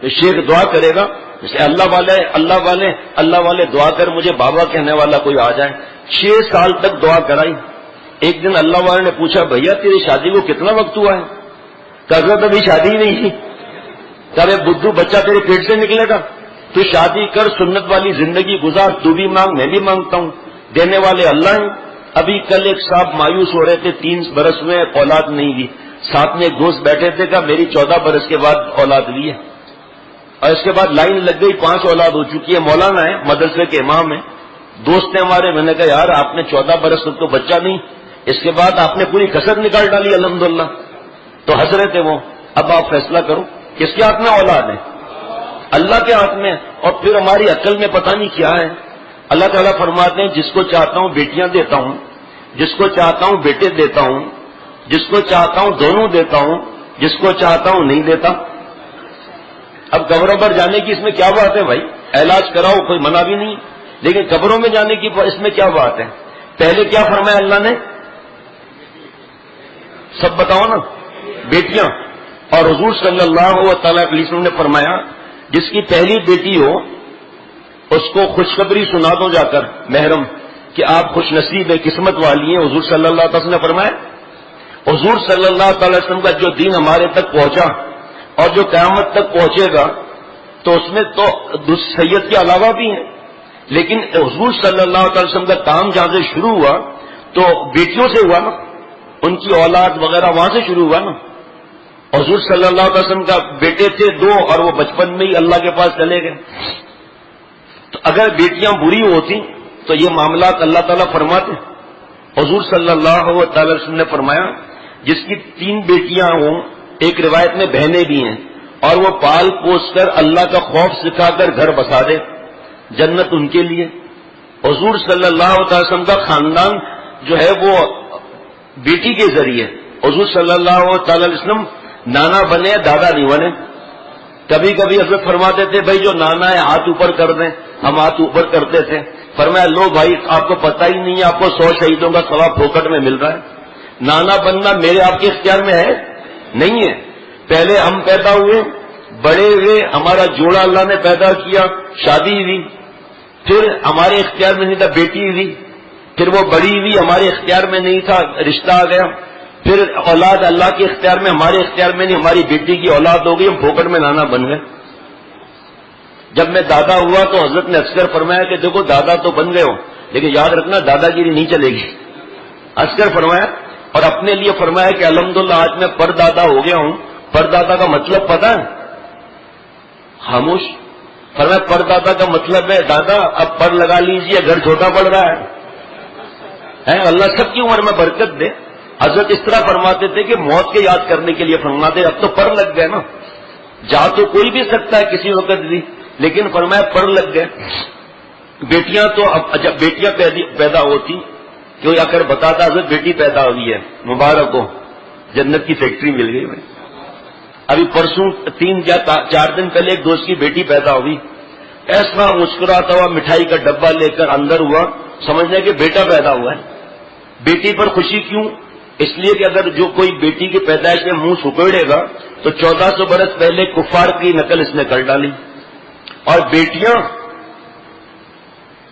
تو شیخ دعا کرے گا، جیسے اللہ والے دعا کر مجھے بابا کہنے والا کوئی آ جائے. 6 سال تک دعا کرائی. ایک دن اللہ والے نے پوچھا بھیا تیری شادی کو کتنا وقت ہوا ہے؟ کہا ابھی شادی ہی نہیں تھی. کہا بدھو بچہ تیرے پیٹ سے نکلے گا، تو شادی کر، سنت والی زندگی گزار، تو بھی مانگ میں بھی مانگتا ہوں، دینے والے اللہ ہیں. ابھی کل ایک صاحب مایوس ہو رہے تھے، 3 برس میں اولاد نہیں دی. ساتھ میں ایک دوست بیٹھے تھے، کہا میری 14 برس کے بعد اولاد لی ہے، اور اس کے بعد لائن لگ گئی، 5 اولاد ہو چکی ہے. مولانا ہے، مدرسے کے امام ہیں، دوست ہیں ہمارے. میں نے کہا یار آپ نے 14 برس تک تو بچہ نہیں، اس کے بعد آپ نے پوری کسر نکال ڈالی الحمدللہ. تو ہنس رہے تھے وہ. اب آپ فیصلہ کرو کس کے ہاتھ میں اولاد ہے؟ اللہ کے ہاتھ میں. اور پھر ہماری عقل میں پتہ نہیں کیا ہے. اللہ تعالیٰ فرماتے ہیں جس کو چاہتا ہوں بیٹیاں دیتا ہوں، جس کو چاہتا ہوں بیٹے دیتا ہوں، جس کو چاہتا ہوں دونوں دیتا ہوں، جس کو چاہتا ہوں نہیں دیتا. اب قبروں پر جانے کی اس میں کیا بات ہے بھائی؟ علاج کراؤ، کوئی منع بھی نہیں، لیکن قبروں میں جانے کی اس میں کیا بات ہے؟ پہلے کیا فرمایا اللہ نے؟ سب بتاؤ نا، بیٹیاں. اور حضور صلی اللہ تعالی علیہ وسلم نے فرمایا جس کی پہلی بیٹی ہو اس کو خوشخبری سنا دو جا کر محرم کہ آپ خوش نصیب ہیں، قسمت والی ہیں. حضور صلی اللہ تعالی وسلم نے فرمایا. حضور صلی اللہ تعالی وسلم کا جو دین ہمارے تک پہنچا اور جو قیامت تک پہنچے گا تو اس میں تو سید کے علاوہ بھی ہیں، لیکن حضور صلی اللہ تعالی وسلم کا کام جہاں سے شروع ہوا تو بیٹیوں سے ہوا نا، ان کی اولاد وغیرہ وہاں سے شروع ہوا نا. حضور صلی اللہ علیہ وسلم کا بیٹے تھے 2 اور وہ بچپن میں ہی اللہ کے پاس چلے گئے. تو اگر بیٹیاں بری ہوتی تو یہ معاملات اللہ تعالیٰ فرماتے. حضور صلی اللہ تعالی وسلم نے فرمایا جس کی 3 بیٹیاں ہوں، ایک روایت میں بہنیں بھی ہیں، اور وہ پال پوس کر اللہ کا خوف سکھا کر گھر بسا دے، جنت ان کے لیے. حضور صلی اللہ تعالی وسلم کا خاندان جو ہے وہ بیٹی کے ذریعے. حضور صلی اللہ تعالی وسلم نانا بنے، دادا نہیں بنے. کبھی کبھی حضرت فرماتے تھے بھائی جو نانا ہے ہاتھ اوپر کر دیں، ہم ہاتھ اوپر کرتے تھے. فرمایا لو بھائی آپ کو پتہ ہی نہیں ہے، آپ کو 100 شہیدوں کا ثواب پھوکٹ میں مل رہا ہے. نانا بننا میرے آپ کے اختیار میں ہے نہیں ہے. پہلے ہم پیدا ہوئے، بڑے ہوئے، ہمارا جوڑا اللہ نے پیدا کیا، شادی ہوئی، پھر ہمارے اختیار میں نہیں تھا بیٹی ہوئی، پھر وہ بڑی ہوئی ہمارے اختیار میں نہیں تھا رشتہ آ گیا، پھر اولاد اللہ کے اختیار میں، ہمارے اختیار میں نہیں، ہماری بیٹی کی اولاد ہو گئی، ہم پھوکٹ میں نانا بن گئے. جب میں دادا ہوا تو حضرت نے اکثر فرمایا کہ دیکھو دادا تو بن گئے ہو لیکن یاد رکھنا دادا گیری نہیں چلے گی. اکثر فرمایا. اور اپنے لیے فرمایا کہ الحمدللہ آج میں پردادا ہو گیا ہوں. پردادا کا مطلب پتہ ہے؟ خاموش. فرمایا پردادا کا مطلب ہے دادا اب پر لگا لیجئے، گھر چھوٹا پڑ رہا ہے. اللہ سب کی عمر میں برکت دے. حضرت اس طرح فرماتے تھے کہ موت کے یاد کرنے کے لیے فرماتے اب تو پر لگ گئے نا، جا تو کوئی بھی سکتا ہے کسی وقت بھی، لیکن فرمایا پر لگ گئے. بیٹیاں تو اب جب بیٹیاں پیدا ہوتی کوئی آ کر بتاتا حضرت بیٹی پیدا ہوئی ہے، مبارک ہو، جنت کی فیکٹری مل گئی. میں ابھی پرسوں 3 یا 4 دن پہلے ایک دوست کی بیٹی پیدا ہوئی، ایسا مسکراتا ہوا مٹھائی کا ڈبہ لے کر اندر ہوا، سمجھنے کہ بیٹا پیدا ہوا ہے. بیٹی پر خوشی کیوں؟ اس لیے کہ اگر جو کوئی بیٹی کی پیدائش میں منہ سکیڑے گا تو 1400 برس پہلے کفار کی نقل اس نے کر ڈالی. اور بیٹیاں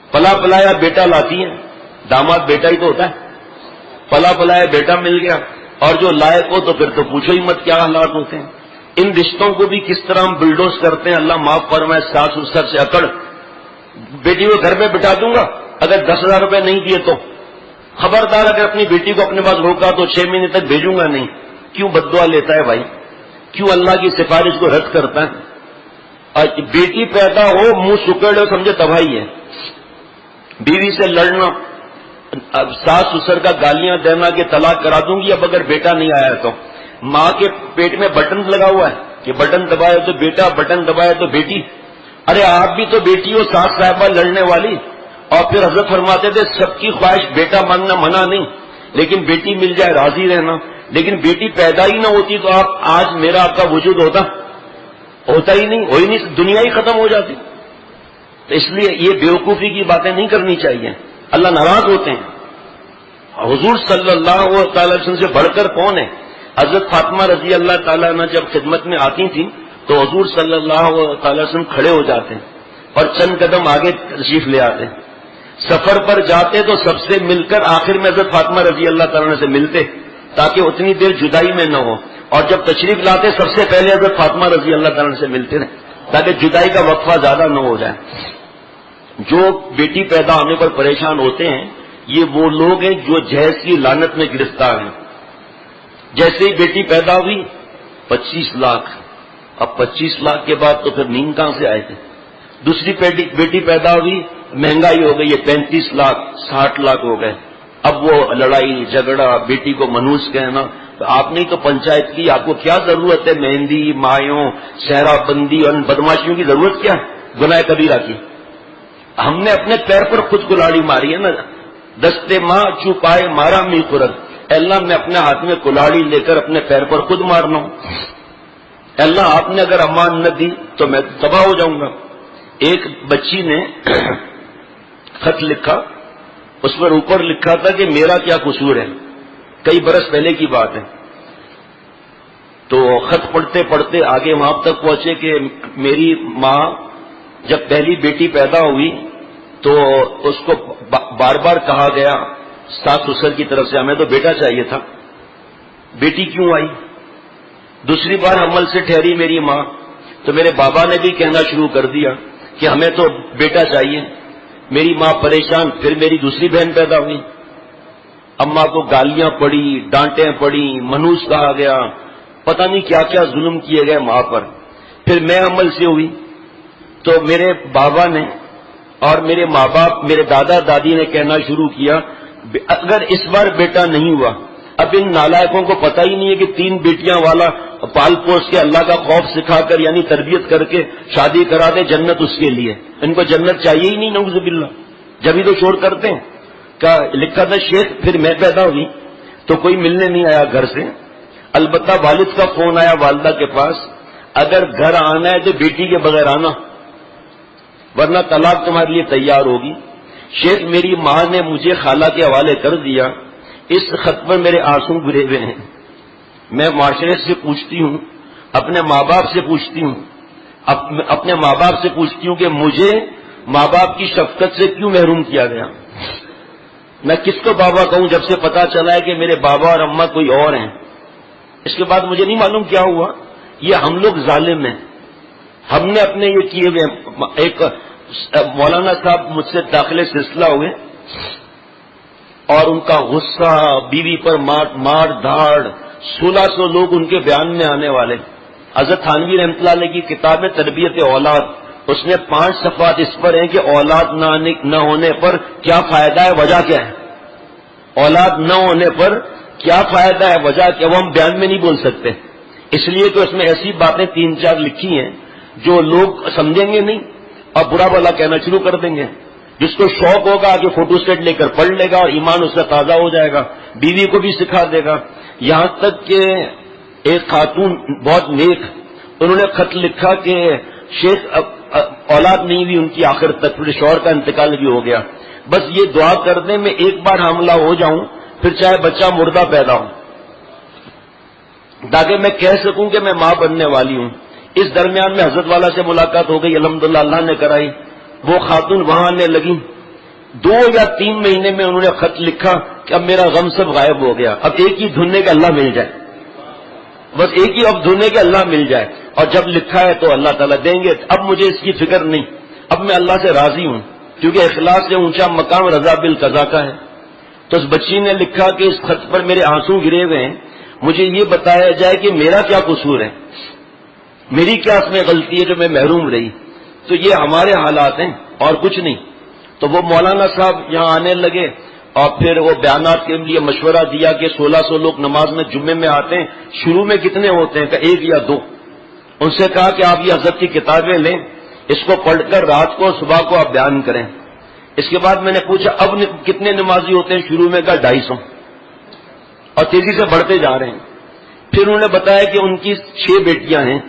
پلا پلایا بیٹا لاتی ہیں، داماد بیٹا ہی تو ہوتا ہے، پلا پلایا بیٹا مل گیا، اور جو لائق ہو تو پھر تو پوچھو ہی مت کیا حالات ہوتے ہیں. ان رشتوں کو بھی کس طرح ہم بلڈوز کرتے ہیں. اللہ معاف فرمائے، ساس و سر سے اکڑ، بیٹی کو گھر پہ بٹھا دوں گا اگر 10,000 روپے نہیں دیے تو، خبردار اگر اپنی بیٹی کو اپنے پاس روکا تو 6 مہینے تک بھیجوں گا نہیں. کیوں بددعا لیتا ہے بھائی؟ کیوں اللہ کی سفارش کو رد کرتا ہے؟ بیٹی پیدا ہو منہ سکڑے سمجھے تباہی ہے. بیوی سے لڑنا، ساس سسر کا گالیاں دینا کہ طلاق کرا دوں گی اب اگر بیٹا نہیں آیا تو. ماں کے پیٹ میں بٹن لگا ہوا ہے کہ بٹن دبائے تو بیٹا، بٹن دبائے تو بیٹی. ارے آپ بھی تو بیٹی ہو، ساس صاحبہ لڑنے والی. اور پھر حضرت فرماتے تھے سب کی خواہش بیٹا مانگنا منع نہیں، لیکن بیٹی مل جائے راضی رہنا. لیکن بیٹی پیدا ہی نہ ہوتی تو آج میرا آپ کا وجود ہوتا ہی نہیں، ہو ہی نہیں، دنیا ہی ختم ہو جاتی. تو اس لیے یہ بیوقوفی کی باتیں نہیں کرنی چاہیے، اللہ ناراض ہوتے ہیں. حضور صلی اللہ تعالی وسلم سے بڑھ کر کون ہے؟ حضرت فاطمہ رضی اللہ تعالیٰ عنہ جب خدمت میں آتی تھیں تو حضور صلی اللہ علیہ وسلم کھڑے ہو جاتے ہیں اور چند قدم آگے تشریف لے آتے ہیں. سفر پر جاتے تو سب سے مل کر آخر میں حضرت فاطمہ رضی اللہ تعالیٰ سے ملتے تاکہ اتنی دیر جدائی میں نہ ہو, اور جب تشریف لاتے سب سے پہلے حضرت فاطمہ رضی اللہ تعالیٰ سے ملتے رہے تاکہ جدائی کا وقفہ زیادہ نہ ہو جائے. جو بیٹی پیدا ہونے پر پریشان ہوتے ہیں یہ وہ لوگ ہیں جو جہیز کی لعنت میں گرفتار ہیں. جیسے ہی بیٹی پیدا ہوئی 25 لاکھ, اب 25 لاکھ کے بعد تو پھر نیند کہاں سے آئے تھے. دوسری بیٹی پیدا ہوئی, مہنگائی ہو گئی, یہ 35 لاکھ 60 لاکھ ہو گئے. اب وہ لڑائی جھگڑا, بیٹی کو منوس کہنا. تو آپ نے تو پنچایت کی, آپ کو کیا ضرورت ہے مہندی مایوں شہرا بندی اور بدماشیوں کی ضرورت کیا ہے گناہ کبیرہ کی. ہم نے اپنے پیر پر خود کلاڑی ماری ہے نا. دستے ماں چوپائے مارا می قرر, اللہ میں اپنے ہاتھ میں کلاڑی لے کر اپنے پیر پر خود مارنا ہوں. اللہ آپ نے اگر امان نہ دی تو میں تباہ ہو جاؤں گا. ایک بچی نے خط لکھا, اس پر اوپر لکھا تھا کہ میرا کیا قصور ہے, کئی برس پہلے کی بات ہے. تو خط پڑھتے پڑھتے آگے وہاں تک پہنچے کہ میری ماں جب پہلی بیٹی پیدا ہوئی تو اس کو بار بار کہا گیا ساس سسر کی طرف سے ہمیں تو بیٹا چاہیے تھا, بیٹی کیوں آئی. دوسری بار حمل سے ٹھہری میری ماں تو میرے بابا نے بھی کہنا شروع کر دیا کہ ہمیں تو بیٹا چاہیے. میری ماں پریشان, پھر میری دوسری بہن پیدا ہوئی. اماں کو گالیاں پڑی, ڈانٹیں پڑی, منوس کہا گیا, پتہ نہیں کیا کیا ظلم کیے گئے ماں پر. پھر میں حمل سے ہوئی تو میرے بابا نے اور میرے ماں باپ میرے دادا دادی نے کہنا شروع کیا اگر اس بار بیٹا نہیں ہوا, اب ان نالائقوں کو پتہ ہی نہیں ہے کہ 3 بیٹیاں والا پال پوس کے اللہ کا خوف سکھا کر یعنی تربیت کر کے شادی کرا دے, جنت اس کے لیے. ان کو جنت چاہیے ہی نہیں نعوذ باللہ, جبھی تو شور کرتے ہیں. کا لکھا تھا شیخ پھر میں پیدا ہوئی تو کوئی ملنے نہیں آیا گھر سے, البتہ والد کا فون آیا والدہ کے پاس, اگر گھر آنا ہے تو بیٹی کے بغیر آنا ورنہ طلاق تمہارے لیے تیار ہوگی. شیخ میری ماں نے مجھے خالہ کے حوالے کر دیا. اس خط پر میرے آنسو گرے ہوئے ہیں. میں معاشرے سے پوچھتی ہوں, اپنے ماں باپ سے پوچھتی ہوں, اپنے ماں باپ سے پوچھتی ہوں کہ مجھے ماں باپ کی شفقت سے کیوں محروم کیا گیا. میں کس کو بابا کہوں جب سے پتا چلا ہے کہ میرے بابا اور اماں کوئی اور ہیں. اس کے بعد مجھے نہیں معلوم کیا ہوا. یہ ہم لوگ ظالم ہیں. ہم نے اپنے یہ کیے ہوئے. ایک مولانا صاحب مجھ سے داخلے سلسلہ ہوئے اور ان کا غصہ, بیوی پر مار دھاڑ, 1600 لوگ ان کے بیان میں آنے والے. حضرت تھانوی رحمۃ اللہ علیہ کی کتاب ہے تربیت اولاد, اس میں 5 صفحات اس پر ہیں کہ اولاد نہ ہونے پر کیا فائدہ ہے, وجہ کیا ہے. اولاد نہ ہونے پر کیا فائدہ ہے, وجہ کیا, وہ ہم بیان میں نہیں بول سکتے. اس لیے تو اس میں ایسی باتیں 3-4 لکھی ہیں جو لوگ سمجھیں گے نہیں اور برا بھلا کہنا شروع کر دیں گے. جس کو شوق ہوگا کہ فوٹو سٹیٹ لے کر پڑھ لے گا اور ایمان اس کا تازہ ہو جائے گا, بیوی کو بھی سکھا دے گا. یہاں تک کہ ایک خاتون بہت نیک, انہوں نے خط لکھا کہ شیخ اولاد نہیں ہوئی ان کی آخر تک, پھر شوہر کا انتقال بھی ہو گیا, بس یہ دعا کر دیں میں ایک بار حاملہ ہو جاؤں پھر چاہے بچہ مردہ پیدا ہو تاکہ میں کہہ سکوں کہ میں ماں بننے والی ہوں. اس درمیان میں حضرت والا سے ملاقات ہو گئی, الحمدللہ اللہ نے کرائی. وہ خاتون وہاں آنے لگی. 2 یا 3 مہینے میں انہوں نے خط لکھا کہ اب میرا غم سب غائب ہو گیا, اب ایک ہی دھننے کا اللہ مل جائے, بس ایک ہی اب دھننے کے اللہ مل جائے. اور جب لکھا ہے تو اللہ تعالیٰ دیں گے. اب مجھے اس کی فکر نہیں, اب میں اللہ سے راضی ہوں کیونکہ اخلاص سے اونچا مقام رضا بالقضا کا ہے. تو اس بچی نے لکھا کہ اس خط پر میرے آنسو گرے ہوئے ہیں, مجھے یہ بتایا جائے کہ میرا کیا قصور ہے, میری کیا اس میں غلطی ہے جو میں محروم رہی. تو یہ ہمارے حالات ہیں اور کچھ نہیں. تو وہ مولانا صاحب یہاں آنے لگے اور پھر وہ بیانات کے لیے مشورہ دیا کہ 1600 لوگ نماز میں جمعے میں آتے ہیں, شروع میں کتنے ہوتے ہیں, کہ 1 یا 2. ان سے کہا کہ آپ یہ حضرت کی کتابیں لیں, اس کو پڑھ کر رات کو صبح کو آپ بیان کریں. اس کے بعد میں نے پوچھا اب کتنے نمازی ہوتے ہیں, شروع میں کہا 250 اور تیزی سے بڑھتے جا رہے ہیں. پھر انہوں نے بتایا کہ ان کی 6 بیٹیاں ہیں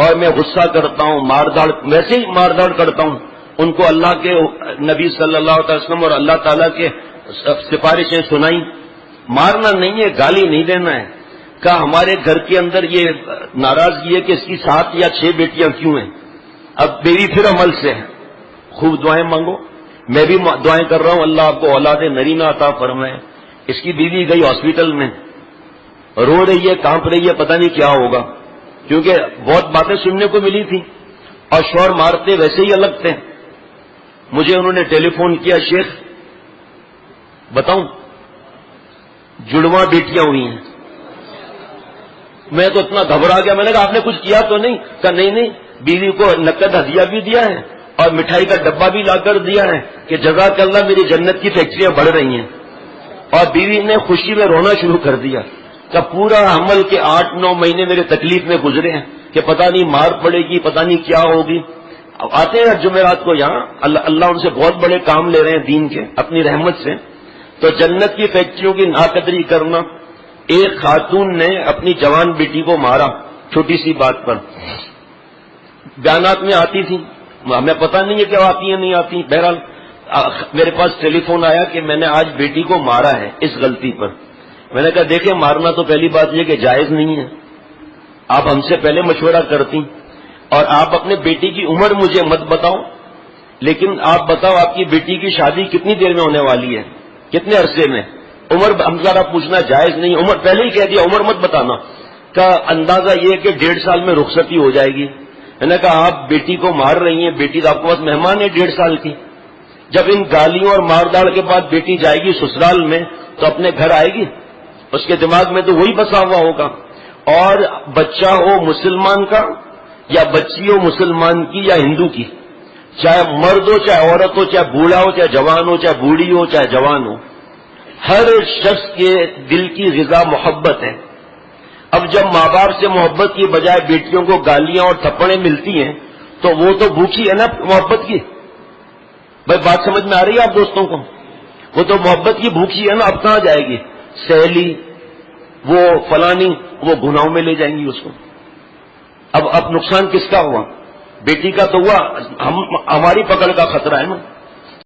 اور میں غصہ کرتا ہوں, مار داڑ, ویسے ہی مار داڑ کرتا ہوں. ان کو اللہ کے نبی صلی اللہ علیہ وسلم اور اللہ تعالیٰ کے سفارشیں سنائی. مارنا نہیں ہے, گالی نہیں دینا ہے, کہ ہمارے گھر کے اندر یہ ناراضگی ہے کہ اس کی 7 یا 6 بیٹیاں کیوں ہیں؟ اب میری پھر عمل سے ہے، خوب دعائیں مانگو، میں بھی دعائیں کر رہا ہوں اللہ آپ کو اولاد نرینہ عطا فرمائے۔ اس کی بیوی گئی ہاسپٹل میں، رو رہی ہے، کانپ رہی ہے، پتہ نہیں کیا ہوگا، کیونکہ بہت باتیں سننے کو ملی تھی اور شوہر مارتے ویسے ہی الگ تھے۔ مجھے انہوں نے ٹیلی فون کیا، شیخ بتاؤں جڑواں بیٹیاں ہوئی ہیں۔ میں تو اتنا گھبرا گیا، میں نے کہا آپ نے کچھ کیا تو نہیں؟ کہا نہیں، بیوی کو نقد ہدیہ بھی دیا ہے اور مٹھائی کا ڈبہ بھی لا کر دیا ہے کہ جزاک اللہ میری جنت کی فیکٹریاں بڑھ رہی ہیں۔ اور بیوی نے خوشی میں رونا شروع کر دیا کہ پورا حمل کے 8-9 مہینے میرے تکلیف میں گزرے ہیں کہ پتہ نہیں مار پڑے گی، پتہ نہیں کیا ہوگی۔ اب آتے ہیں جمعرات کو یہاں، اللہ ان سے بہت بڑے کام لے رہے ہیں دین کے اپنی رحمت سے۔ تو جنت کی فیکٹریوں کی ناقدری کرنا، ایک خاتون نے اپنی جوان بیٹی کو مارا چھوٹی سی بات پر، بیانات میں آتی تھی، ہمیں پتہ نہیں ہے کہ آتی ہیں نہیں آتی۔ بہرحال میرے پاس ٹیلی فون آیا کہ میں نے آج بیٹی کو مارا ہے اس غلطی پر۔ میں نے کہا دیکھیں مارنا تو پہلی بات یہ کہ جائز نہیں ہے، آپ ہم سے پہلے مشورہ کرتی، اور آپ اپنے بیٹی کی عمر مجھے مت بتاؤ، لیکن آپ بتاؤ آپ کی بیٹی کی شادی کتنی دیر میں ہونے والی ہے، کتنے عرصے میں؟ عمر ہم ذرا پوچھنا جائز نہیں، عمر پہلے ہی کہہ دیا عمر مت بتانا۔ کا اندازہ یہ کہ 1.5 سال میں رخصتی ہو جائے گی۔ میں نے کہا آپ بیٹی کو مار رہی ہیں، بیٹی تو آپ کے پاس مہمان ہے 1.5 سال کی، جب ان گالیوں اور مار داڑ کے بعد بیٹی جائے گی سسرال میں تو اپنے گھر آئے گی، اس کے دماغ میں تو وہی بسا ہوا ہوگا۔ اور بچہ ہو مسلمان کا یا بچی ہو مسلمان کی یا ہندو کی، چاہے مرد ہو چاہے عورت ہو، چاہے بوڑھا ہو چاہے جوان ہو، چاہے بوڑھی ہو چاہے جوان ہو، ہر شخص کے دل کی غذا محبت ہے۔ اب جب ماں باپ سے محبت کی بجائے بیٹیوں کو گالیاں اور تھپڑیں ملتی ہیں تو وہ تو بھوکی ہے نا محبت کی۔ بھائی بات سمجھ میں آ رہی ہے آپ دوستوں کو؟ وہ تو محبت کی بھوکی ہے نا، اب کہاں جائے گی؟ سہیلی وہ فلانی وہ گناہوں میں لے جائیں گی اس کو۔ اب نقصان کس کا ہوا؟ بیٹی کا تو ہوا، ہماری پکڑ کا خطرہ ہے نا۔